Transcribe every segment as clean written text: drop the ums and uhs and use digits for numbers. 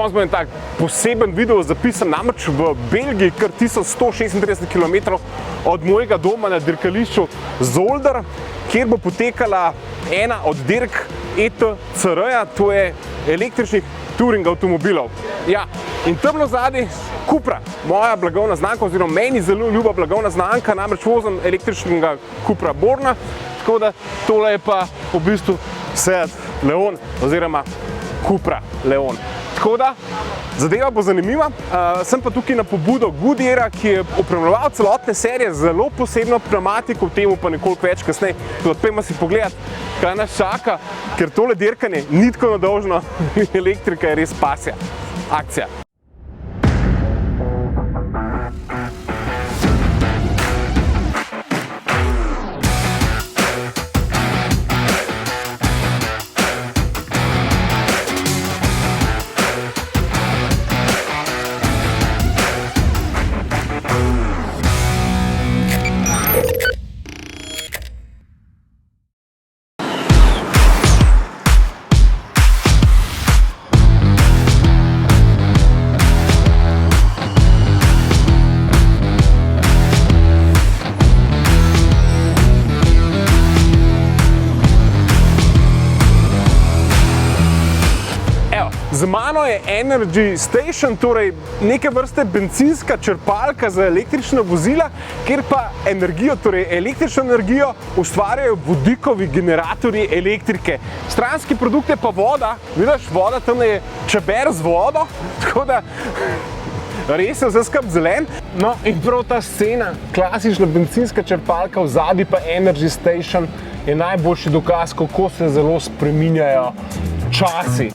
danes bom en tak poseben video zapisan, namreč v Belgiji, kar 1136 km od mojega doma na dirkališču Zolder, kjer bo potekala ena od dirk ETCR-ja, to je električnih touring avtomobilov. Ja, in tamle zadaj Cupra, moja blagovna znamka, oziroma meni zelo ljuba blagovna znamka, namreč vozim električnega Cupra Borna, tako da tole je pa v bistvu Seat Leon oziroma Cupra Leon. Tako da zadeva bo zanimiva. Sem pa tukaj na pobudo Goodyeara, ki je opremljeval celotne serije z zelo posebno pnevmatiko, v temu pa nekoliko več kasneje. Odpejmo si pogledat, kaj nas čaka, ker tole dirkanje ni tako nedolžno, elektrika je res pasja, akcija. Z mano je Energy Station, torej neke vrste bencinska črpalka za električna vozila, kjer pa energijo, torej električno energijo, ustvarjajo vodikovi generatorji elektrike. Stranski produkt je pa voda, vidiš, voda tam je čeber z vodo, tako da res je vse skupaj zelen. No in prav ta scena, klasična bencinska črpalka, v zadnji pa Energy Station, je najboljši dokaz, kako se zelo spreminjajo časi.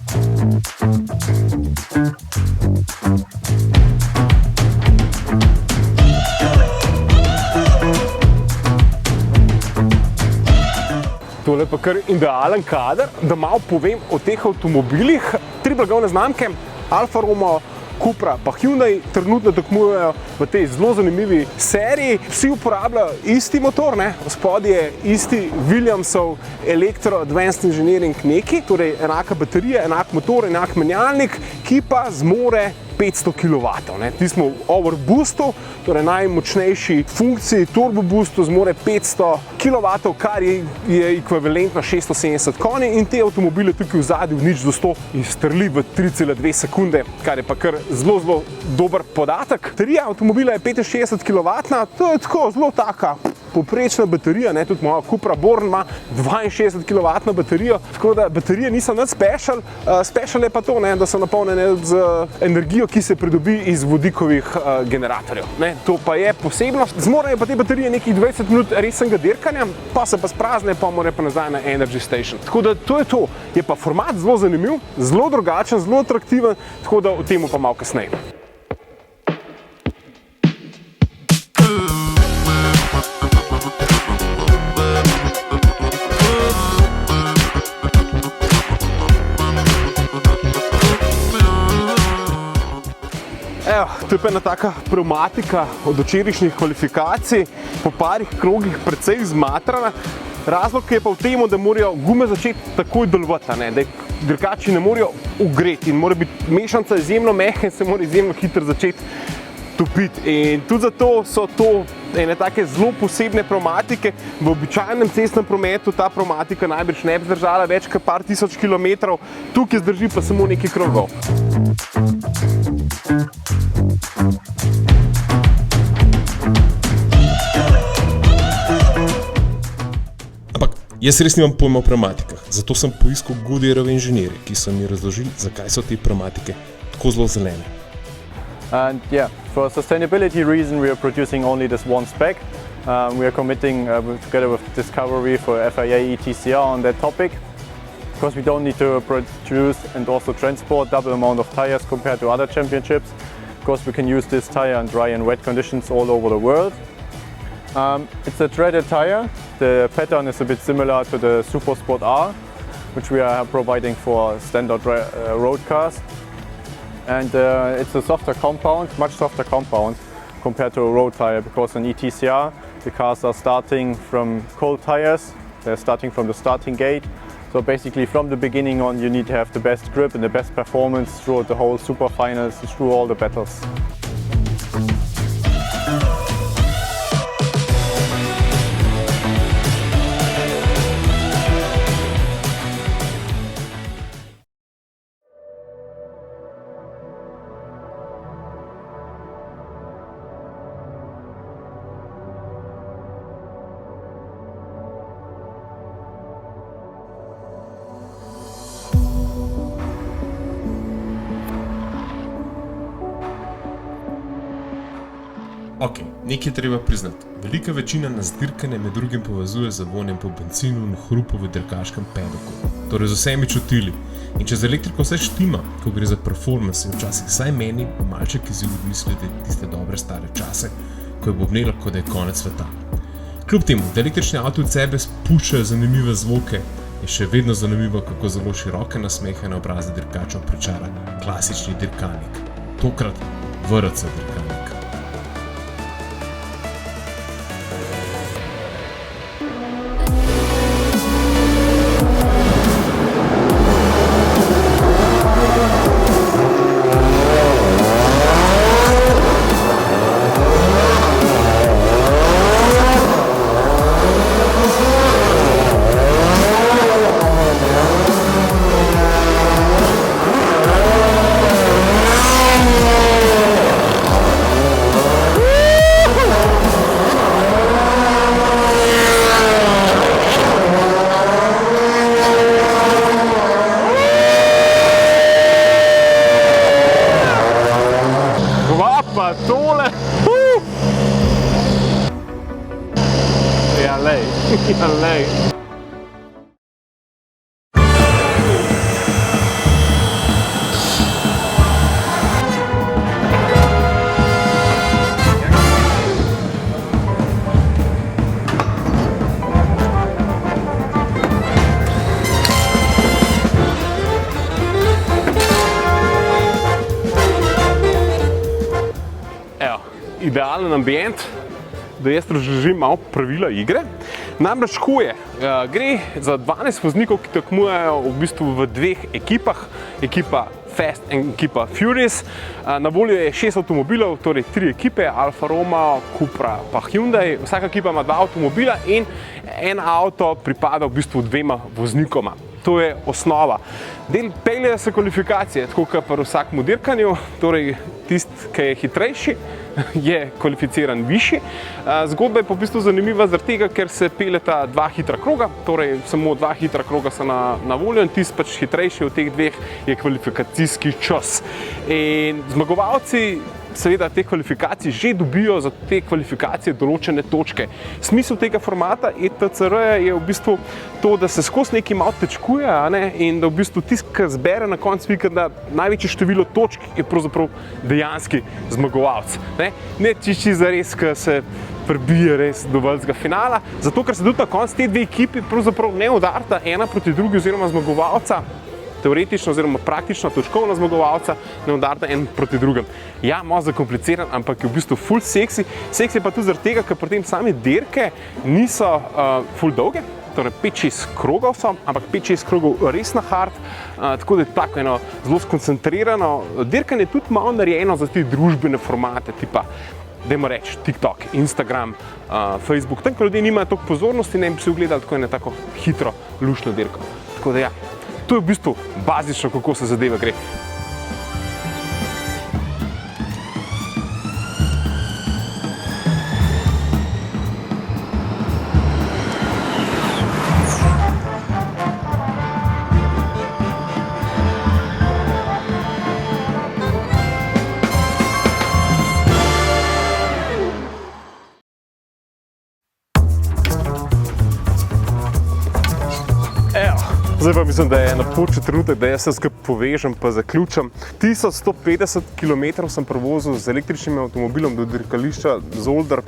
Tole pa kar idealen kader, da malo povem o teh avtomobilih. 3 blagovne znamke, Alfa Romeo, Cupra pa Hyundai, trenutno tekmujejo v tej zelo zanimivi seriji. Vsi uporabljajo isti motor, spodaj je isti Williamsov Electro Advanced Engineering neki, torej enaka baterija, enak motor, enak menjalnik, ki pa zmore 500 kW. Ti smo v overboostu, torej najmočnejši funkciji turbo boostu, zmore 500 kW, kar je ekvivalentno 670 konj, in te avtomobile tukaj v zadnji v nič do 100 izstreli v 3,2 sekunde, kar je pa kar zelo dober podatek. Baterija avtomobila je 65 kW, to je tako zelo taka poprečna baterija, tudi moja Cupra Born ima 62 kW baterijo, tako da baterije niso nič special. Special je pa to, da so napolnjene z energijo, ki se pridobi iz vodikovih generatorjev. To pa je posebnost. Zmorejo pa te baterije nekih 20 minut resnega dirkanja, pa se pa sprazne, pa more pa nazaj na Energy Station. Tako da to je to. Je pa format zelo zanimiv, zelo drugačen, zelo atraktiven, tako da o temu pa malo kasneje. Evo, to je pa ena taka pnevmatika od včerajšnjih kvalifikacij, po parih krogih precej zmatrana. Razlog je pa v tem, da morajo gume začeti takoj delovati, da dirkači ne morajo ugreti in mora biti mešanca izjemno mehka in se mora izjemno hitro začeti topiti. In tudi zato so to ene take zelo posebne pnevmatike. V običajnem cestnem prometu ta pnevmatika najbrž ne bi zdržala več kot par tisoč kilometrov, tukaj zdrži pa samo nekaj krogov. Jaz res nimam pojma o pnevmatikah, zato sem poiskal Goodyearove inženirje, ki so mi razložili, zakaj so te pnevmatike tako zelo zelene. And yeah, for sustainability reason we are producing only this one spec. We are committing together with Discovery for FIA ETCR on that topic, because we don't need to produce and also transport double amount of tires compared to other championships, because we can use this tire in dry and wet conditions all over the world. It's a threaded tire. The pattern is a bit similar to the Supersport R, which we are providing for standard road cars. And it's a softer compound, much softer compound compared to a road tire, because in ETCR the cars are starting from cold tires, they're starting from the starting gate, So basically from the beginning on you need to have the best grip and the best performance throughout the whole super finals, through all the battles. Ok, nekaj treba priznati. Velika večina nas dirkanje med drugim povezuje z vonjem po benzinu in hrupu v dirkaškem pedoku. Torej z vsemi čutili. In če z elektriko vse štima, ko gre za performance, je včasih vsaj meni malček izziv odmisliti tiste dobre stare čase, ko je bobnelo, kot da je konec sveta. Kljub temu, da električni avto od sebe spuščajo zanimive zvoke, je še vedno zanimivo, kako zelo široke nasmehe na obraze dirkačev pričara klasični dirkalnik. Tokrat VRC dirkalnik. Tole! Ja, lej. Ja, lej. Idealen ambient, da jaz razložim malo pravila igre. Namreč huje, gre za 12 voznikov, ki tekmujejo v bistvu v dveh ekipah, ekipa Fast in ekipa Furious. Na voljo je 6 avtomobilov, torej 3 ekipe, Alfa Romeo, Cupra pa Hyundai. Vsaka ekipa ima 2 avtomobila in en avto pripada v bistvu 2 voznikoma. To je osnova. Del peljejo se kvalifikacije, tako kot pri vsakem dirkanju, torej tisti, ki je hitrejši, je kvalificiran višji. Zgodba je pa v bistvu zanimiva zaradi tega, ker se peljeta 2 hitra kroga, torej samo 2 hitra kroga so na voljo in tisti pač hitrejši od teh 2 je kvalifikacijski čas. In zmagovalci seveda te kvalifikacije že dobijo za te kvalifikacije določene točke. Smisel tega formata ETCR je v bistvu to, da se skozi nekaj malo tečkuje, in da v bistvu tisti, ki zbere na koncu vikenda največje število točk, je pravzaprav dejanski zmagovalec. Ne čisti zares, ki se prebije res do velikega finala, zato ker se tudi na koncu te 2 ekipi pravzaprav ne udarta ena proti drugi oziroma zmagovalca, teoretično oziroma praktično točkovna zmagovalca, ne udarta en proti drugem. Ja, malo zakompliciran, ampak je v bistvu ful seksi. Seksi pa tudi zaradi tega, ker pri tem same dirke niso ful dolge, torej 5-6 krogov so, ampak 5-6 krogov res na hard, tako da je tako eno zelo skoncentrirano. Dirkanje je tudi malo narejeno za te družbene formate, tipa, dajmo reči, TikTok, Instagram, Facebook. Tam, ko ljudje nimajo toliko pozornosti, ne bi si ogledali tako eno tako hitro, luštno dirko. Tako da ja, to je v bistvu bazično, kako se zadeva gre. Zdaj pa mislim, da je napočil trenutek, da jaz se skupaj povežem pa zaključim. 1150 km sem prevozil z električnim avtomobilom do dirkališča Zolder.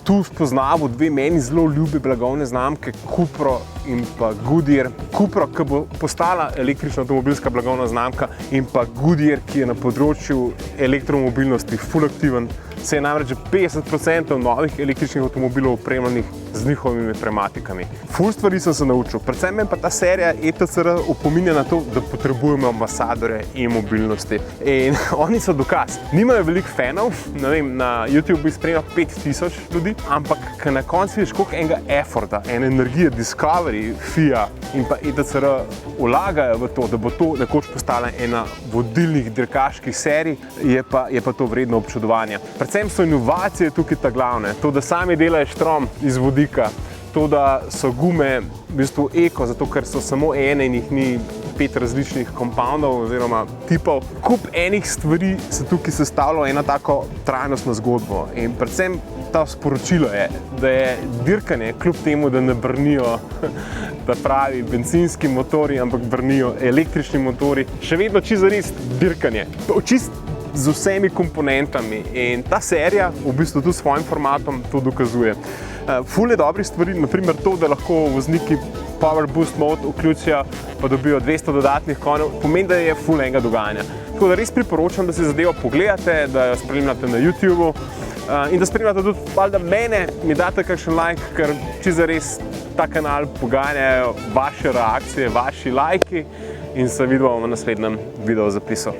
Tu spoznaval 2 meni zelo ljubi blagovne znamke, Cupro in pa Goodyear. Cupro, ki bo postala električna avtomobilska blagovna znamka, in pa Goodyear, ki je na področju elektromobilnosti ful aktiven. se je namreč 50% novih električnih avtomobilov opremljenih z njihovimi pnevmatikami. Ful stvari sem se naučil, predvsem me pa ta serija ETCR opominja na to, da potrebujemo ambasadore e-mobilnosti. In oni so dokaz. Nimajo veliko fanov, ne vem, na YouTube bi spremljal 5000 ljudi, ampak na koncu vidiš, koliko enega efforta, ene energije, Discovery, FIA in pa ETCR vlagajo v to, da bo to nekoč postala ena vodilnih dirkaških serij, je pa to vredno občudovanja. Predvsem so inovacije tukaj ta glavne, to, da sami delajo štrom iz vodika, to, da so gume v bistvu eko, zato ker so samo ene in jih ni 5 različnih compoundov oziroma tipov. Kup enih stvari se tukaj sestavlja ena tako trajnostno zgodbo in predvsem ta sporočilo je, da je dirkanje, kljub temu, da ne brnijo ta pravi bencinski motori, ampak brnijo električni motori, še vedno čisto zares dirkanje. Čisto z vsemi komponentami in ta serija v bistvu tudi s svojim formatom to dokazuje. Ful je dobrih stvari, naprimer to, da lahko vozniki Power Boost Mode vključijo, pa dobijo 200 dodatnih konjev, pomeni, da je ful enega dogajanja. Tako da res priporočam, da si zadevo pogledate, da jo spremljate na YouTubeu in da spremljate tudi valjda mene, mi date kakšen like, ker čisto res ta kanal poganjajo vaše reakcije, vaši lajki in se vidimo v naslednjem video zapisu.